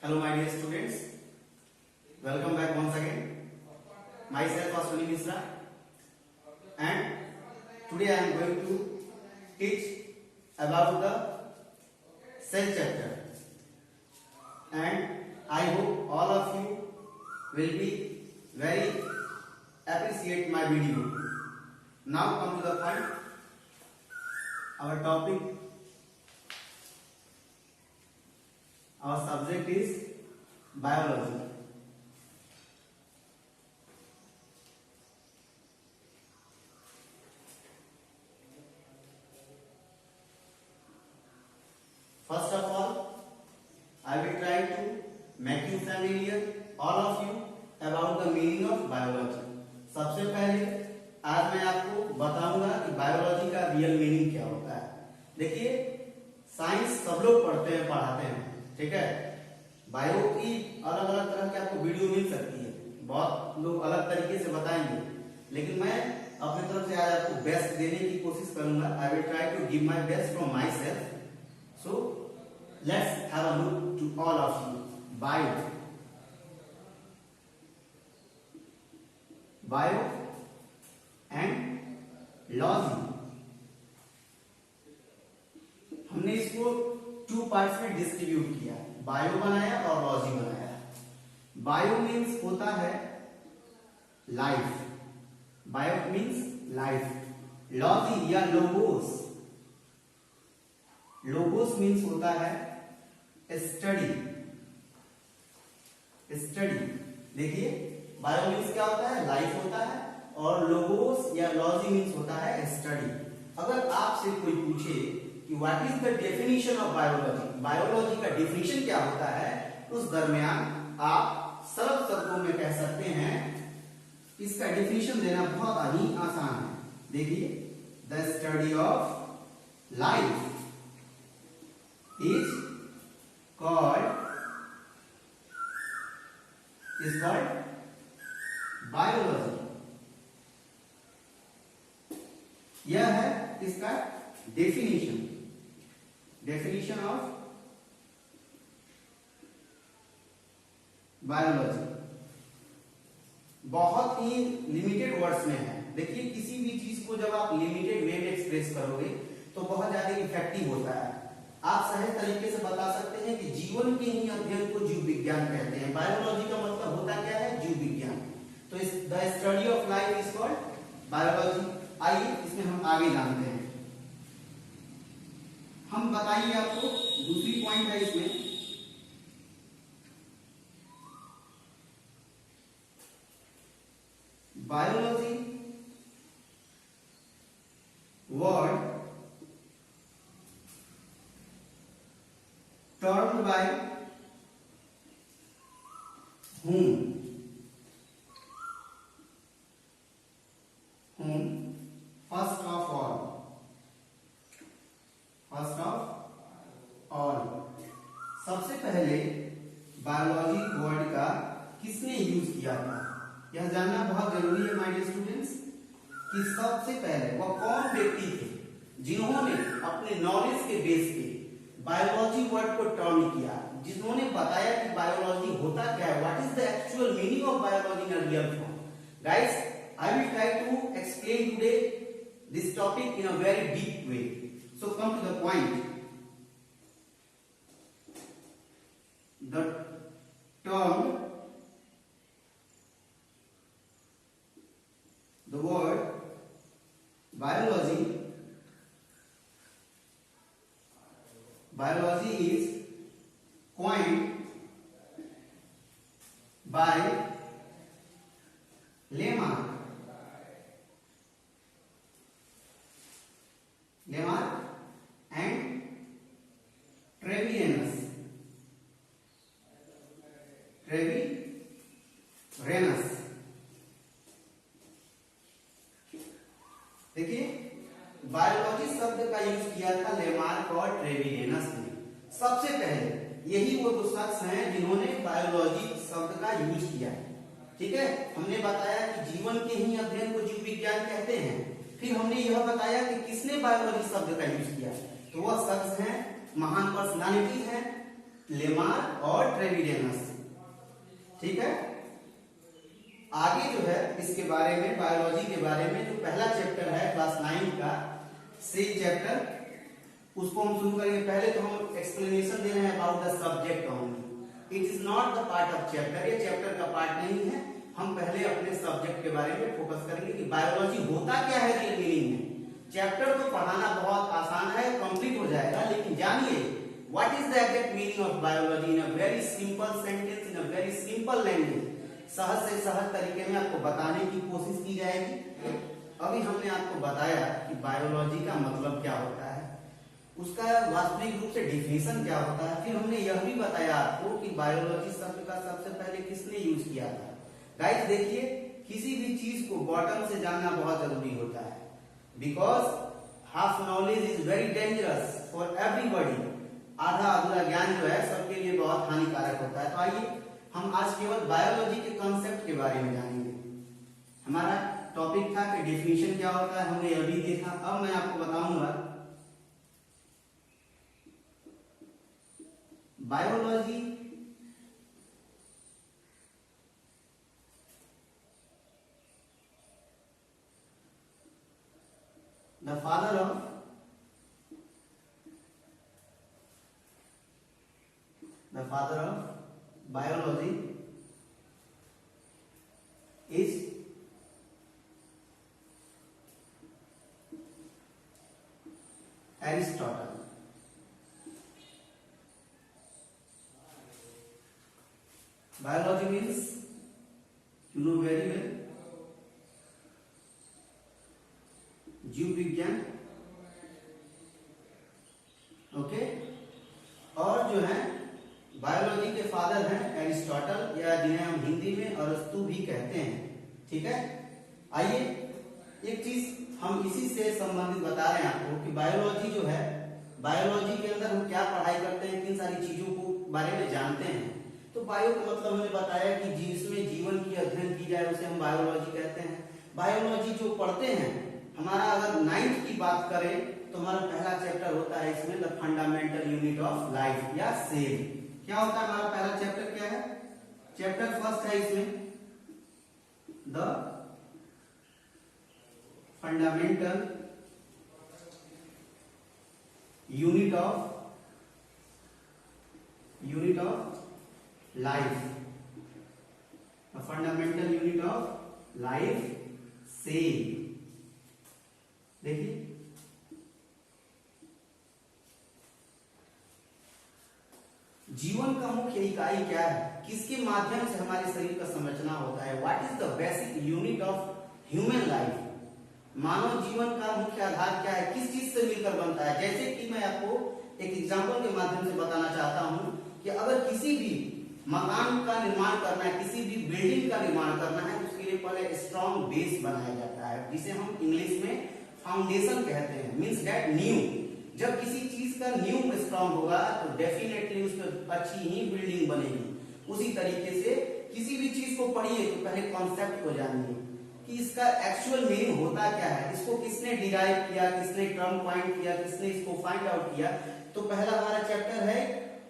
Hello my dear students, welcome back once again. Myself Ashwini Mishra and today I am going to teach about the cell chapter and I hope all of you will be very appreciate my video. Now come to the point. Our topic, our subject is biology. First of all, I will try to make you familiar, all of you, about the meaning of biology. सबसे पहले आज मैं आपको बताऊंगा कि biology का real meaning क्या होता है. देखिए, साइंस सब लोग पढ़ते हैं, पढ़ाते हैं, ठीक है. बायो की अलग अलग तरह की आपको वीडियो मिल सकती है, बहुत लोग अलग तरीके से बताएंगे, लेकिन मैं अपनी तरफ से आज आपको बेस्ट देने की कोशिश करूंगा. I will try to give my best from myself. So let's have a look to all of you. Bio and logy. हमने इसको टू पार्ट्स में डिस्ट्रीब्यूट किया, बायो बनाया और लॉजी बनाया. बायो मीन्स होता है life, bio means life. Logy या लोगोस, लोगोस मीन्स होता है स्टडी. स्टडी देखिए, बायो मीन्स क्या होता है, लाइफ होता है, और लोगोस या लॉजी मीन्स होता है स्टडी. अगर आपसे कोई पूछे कि what is the definition of biology, biology का डेफिनेशन क्या होता है, उस दरमियान आप सरल शब्दों में कह सकते हैं. इसका डेफिनेशन देना बहुत ही आसान है. देखिए, the study of life is called biology. यह है इसका डेफिनेशन. डेफिनेशन ऑफ बायोलॉजी बहुत ही लिमिटेड वर्ड्स में है. देखिए, किसी भी चीज को जब आप लिमिटेड वे में एक्सप्रेस करोगे तो बहुत ज्यादा इफेक्टिव होता है. आप सहज तरीके से बता सकते हैं कि जीवन के ही अध्ययन को जीव विज्ञान कहते हैं. बायोलॉजी का मतलब होता क्या है, जीव विज्ञान. तो the study of life is called biology. आइए इसमें हम आगे जानते हैं. हम बताइए, आपको दूसरी पॉइंट है इसमें, biology word termed by whom first of all सबसे पहले बायोलॉजी वर्ड का किसने यूज किया था, यह जानना बहुत जरूरी है माय डियर स्टूडेंट्स, कि सबसे पहले वह कौन व्यक्ति थे जिन्होंने अपने नॉलेज के बेस पे बायोलॉजी वर्ड को टर्म किया, जिन्होंने बताया कि बायोलॉजी होता क्या है, what is the actual meaning of biology in a real form. Guys, I will try to explain today this topic in a very deep way. So come to the point. The term, the word biology is coined by Lamarck and Treviranus. देखिए, biology शब्द का use किया था Lamarck और Treviranus ने. सबसे पहले यही वो दो शख्स हैं जिन्होंने बायोलॉजी शब्द का यूज किया है. ठीक है, हमने बताया कि जीवन के ही अध्ययन को जीव विज्ञान कहते हैं. फिर हमने यह बताया कि किसने बायोलॉजी शब्द का यूज किया, तो वह शख्स हैं, महान पर्सनालिटी हैं लेमार्क और ट्रेविडियनस से। ठीक है, आगे जो है इसके बारे में, बायोलॉजी के बारे में जो पहला चैप्टर है क्लास 9 का सेल चैप्टर, उसको हम शुरू करेंगे। पहले तो हम एक्सप्लेनेशन दे रहे हैं about the subject only, it is not the part of chapter, ये चैप्टर का पार्ट नहीं है। हम पहले अपने सब्जेक्ट के बारे में फोकस करेंगे कि बायोलॉजी होता क्या है रियल मीनिंग में। चैप्टर तो पढ़ाना बहुत आसान है, कंप्लीट हो जाएगा, लेकिन जानिए what is the exact meaning of biology in a very simple sentence, in a very simple language. सहज से सहज तरीके में आपको बताने की कोशिश की जाएगी। अभी हमने आपको बताया कि बायोलॉजी का मतलब क्या होता है, उसका वास्तविक रूप से डिफिनेशन क्या होता है। फिर हमने यह भी बताया आपको कि बायोलॉजी शब्द का सबसे पहले किसने यूज किया था। गाइस देखिए, किसी भी चीज को बॉटम से जानना बहुत जरूरी होता है, because half knowledge is very dangerous for everybody. आधा अधूरा ज्ञान जो है सबके लिए बहुत हानिकारक होता है। तो आइए हम आज केवल बायोलॉजी के कॉन्सेप्ट के बारे में जानेंगे। हमारा टॉपिक था कि डेफिनेशन क्या होता है, हमने यह भी देखा। अब मैं आपको बताऊंगा biology the father of biology is Aristotle. Biology means, you know very well, जीव विज्ञान। ओके, और जो है बायोलॉजी के फादर हैं एरिस्टोटल, या जिन्हें हम हिंदी में अरस्तु भी कहते हैं। ठीक है, आइए एक चीज हम इसी से संबंधित बता रहे हैं आपको कि बायोलॉजी जो है, बायोलॉजी के अंदर हम क्या पढ़ाई करते हैं, किन सारी चीजों को बारे में जानते हैं। तो बायो का मतलब हमने बताया कि जिसमें जीवन की अध्ययन की जाए उसे हम बायोलॉजी कहते हैं। बायोलॉजी जो पढ़ते हैं, हमारा अगर 9th की बात करें तो हमारा पहला चैप्टर होता है इसमें the fundamental unit of life या सेल। क्या होता है हमारा पहला चैप्टर, क्या है? चैप्टर फर्स्ट है इसमें the fundamental unit of life, fundamental unit of life cell. देखिए जीवन का मुख्य इकाई क्या है, किसके माध्यम से हमारे शरीर का संरचना होता है। What is the basic unit of human life, मानव जीवन का मुख्य आधार क्या है, किस चीज से मिलकर बनता है। जैसे कि मैं आपको एक एग्जांपल के माध्यम से बताना चाहता हूं कि अगर किसी भी मकान का निर्माण करना है, किसी भी बिल्डिंग का निर्माण करना है, तो उसके लिए पहले स्ट्रॉन्ग बेस बनाया जाता है, जिसे हम इंग्लिश में फाउंडेशन कहते हैं, मींस दैट नींव। जब किसी चीज का नींव स्ट्रॉन्ग होगा तो डेफिनेटली उस पर अच्छी ही बिल्डिंग बनेगी। उसी तरीके से किसी भी चीज को पढ़िए तो पहले कॉन्सेप्ट को जानिए कि इसका एक्चुअल मीनिंग होता क्या है, इसको किसने डिराइव किया, किसने टर्म पॉइंट किया, किसने इसको फाइंड आउट किया। तो पहला हमारा चैप्टर है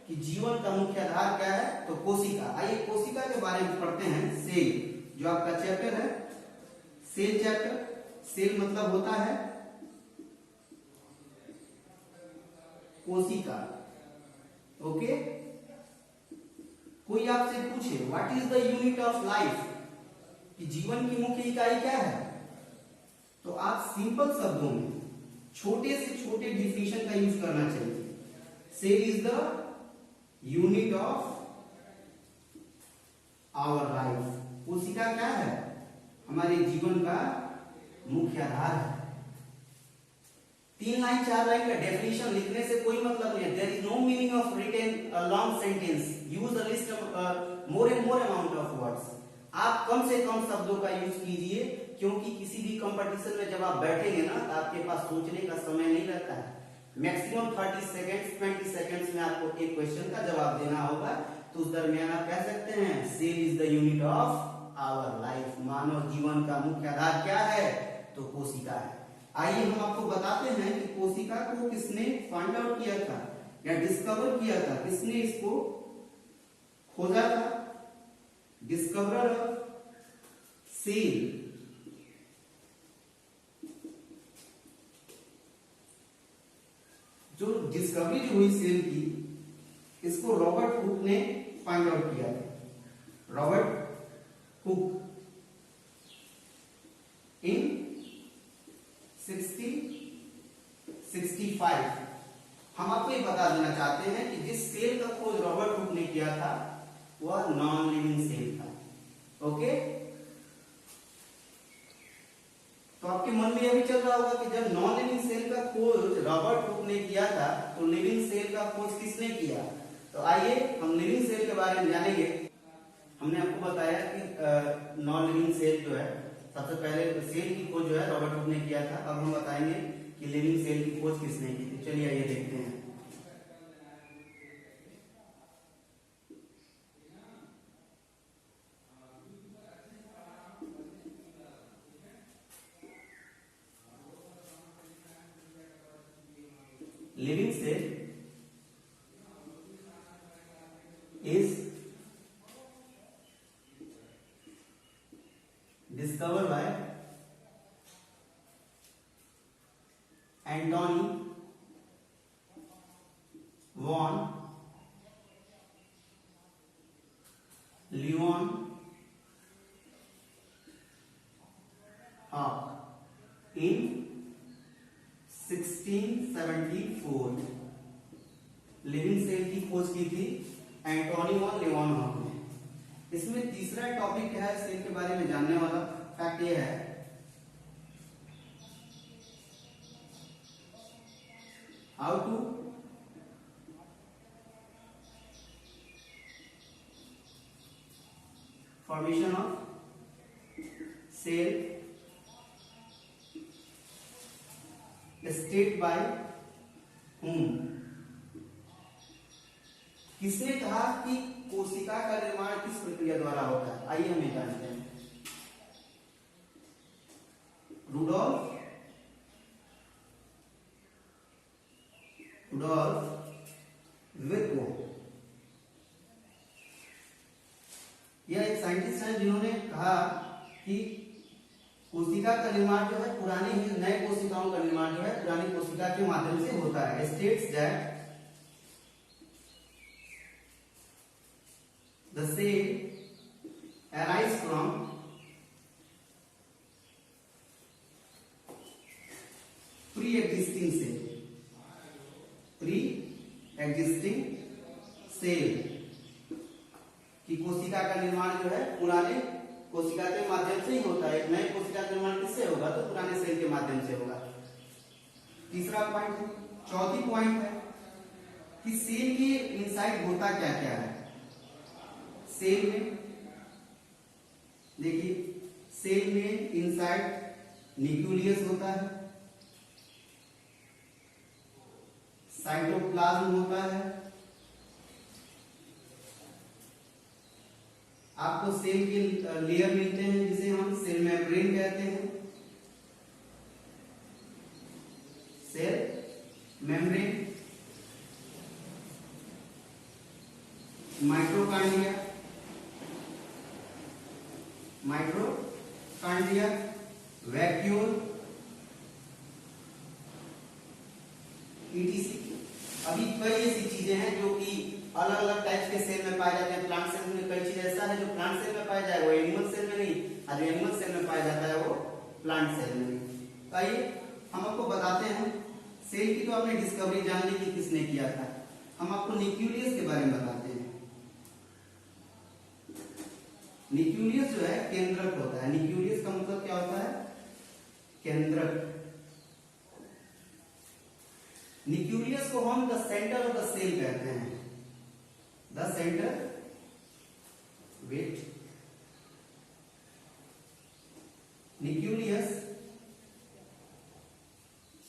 कि जीवन का मुख्य आधार क्या है, तो कोशिका। आइए कोशिका के बारे में पढ़ते हैं। सेल जो आपका चैप्टर है, सेल चैप्टर। सेल मतलब होता है कोशिका। ओके, कोई आपसे पूछे what is the unit of life, कि जीवन की मुख्य इकाई क्या है, तो आप सिंपल शब्दों में छोटे से छोटे डिफिनेशन का यूज करना चाहिए। Cell is the unit of our life. कोशिका क्या है, हमारे जीवन का मुख्य आधार है। 3 लाइन 4 लाइन का डेफिनेशन लिखने से कोई मतलब नहीं है। There is no meaning of written a long sentence, use a least more and more amount of words. आप कम से कम शब्दों का यूज कीजिए, क्योंकि किसी भी कंपटीशन में जब आप बैठेंगे ना तो आपके पास सोचने का समय नहीं रहता है। मैक्सिमम 30 सेकेंड्स 20 सेकेंड्स में आपको एक क्वेश्चन का जवाब देना होगा। तो उस दरमियान आप कह सकते हैं cell is the unit of our life. मानव जीवन का मुख्य आधार क्या है, तो कोशिका है। आइए हम आपको बताते हैं कि कोशिका को किसने फाइंड आउट किया था। या डिस्कवर किया था, किसने इसको खोजा था? डिस्कवरर ऑफ सेल, जो डिस्कवरी जो हुई सेल की, इसको रॉबर्ट हुक ने फाइंड आउट किया था। रॉबर्ट हुक इन 65। हम आपको ये बता देना चाहते हैं कि जिस सेल का खोज रॉबर्ट हुक ने किया था वह नॉन लिविंग सेल था। ओके, तो आपके मन में यह भी चल रहा होगा कि जब नॉन लिविंग सेल का खोज रॉबर्ट हुक ने किया था तो लिविंग सेल का खोज किसने किया? तो आइए हम लिविंग सेल के बारे में जानेंगे। हमने आपको बताया कि नॉन लिविंग सेल जो है, सबसे पहले सेल की खोज जो है रॉबर्ट हुक ने किया था। अब हम बताएंगे कि लिविंग सेल की खोज किसने की थी। चलिए आइए देखते हैं। Living cell is discovered by Antony von Leeuwenhoek in 1674। Living cell की खोज की थी एंटोनी वॉन लीवानहॉक ने। इसमें तीसरा टॉपिक है सेल के बारे में जानने वाला फैक्ट ये है how to formation of cell state by whom। किसने कहा कि कोशिका का निर्माण किस प्रक्रिया द्वारा होता है? आइए हम ये जानते हैं। रुडोल्फ विर्को, यह एक साइंटिस्ट है जिन्होंने कहा कि कोशिका का निर्माण जो है पुरानी नए कोशिकाओं का निर्माण जो है पुरानी कोशिका के माध्यम से होता है। States that the cell arise from pre-existing cell की कोशिका का निर्माण जो है पुराने कोशिका के माध्यम से ही होता है। एक नई कोशिका का निर्माण किससे होगा? तो पुराने सेल के माध्यम से होगा। तीसरा पॉइंट, चौथी पॉइंट है कि सेल के इनसाइड होता क्या क्या है। सेल में देखिए, सेल में इनसाइड न्यूक्लियस होता है, साइटोप्लाज्म होता है, आपको सेल के लेयर मिलते हैं जिसे हम सेल मेम्ब्रेन कहते हैं। Cell membrane, mitochondria, vacuole, E T C. अभी कई ऐसी चीजें हैं जो कि अलग अलग टाइप के सेल में पाए जाते हैं। प्लांट सेल में कई चीज ऐसा है जो प्लांट सेल में पाया जाए वो एनिमल सेल में नहीं, और जो एनिमल सेल में पाया जाता है वो प्लांट सेल में नहीं। तो आइए हम आपको बताते हैं। सेल की तो आपने डिस्कवरी जान ली कि किसने किया था। हम आपको न्यूक्लियस के बारे में बताते हैं। न्यूक्लियस जो है केंद्रक होता है। न्यूक्लियस का मतलब क्या होता है? केंद्रक। न्यूक्लियस को हम the centre of the cell कहते हैं। The centre with nucleus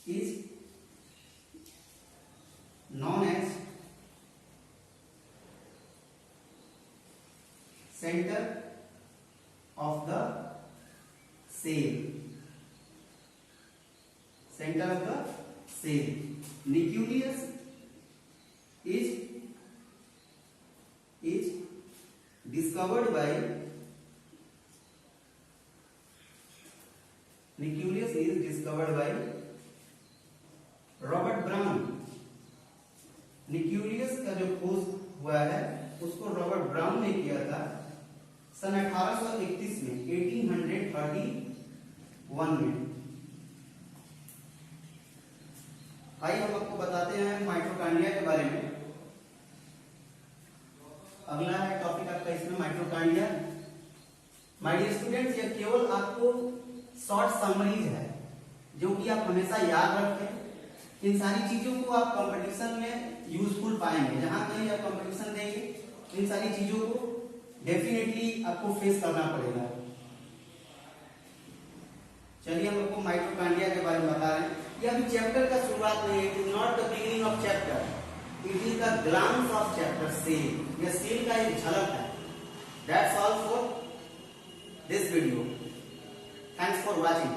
is known as center of the cell. Center of the cell. Nucleus is discovered by nucleus is discovered by Robert brown. Nucleus का जो खोज हुआ है उसको Robert brown ने किया था सन 1831 में, 1831 में। आइए हम आपको बताते हैं माइटोकॉन्ड्रिया के बारे में। अगला है टॉपिक आपका इसमें माइटोकॉन्ड्रिया। माय डियर स्टूडेंट्स, यह केवल आपको शॉर्ट समरीज है जो कि आप हमेशा याद रखें। इन सारी चीजों को आप कंपटीशन में यूजफुल पाएंगे। जहां कहीं आप कंपटीशन देंगे इन सारी चीजों को डेफिनेटली आपको फेस करना पड़ेगा। चलिए हम आपको माइटोकॉन्ड्रिया के बारे में बता रहे हैं। ये अभी चैप्टर का शुरुआत नहीं है, it is not the beginning of chapter, it is the glance of chapter cell. यह सेल का एक झलक है। That's all for this video. Thanks for watching.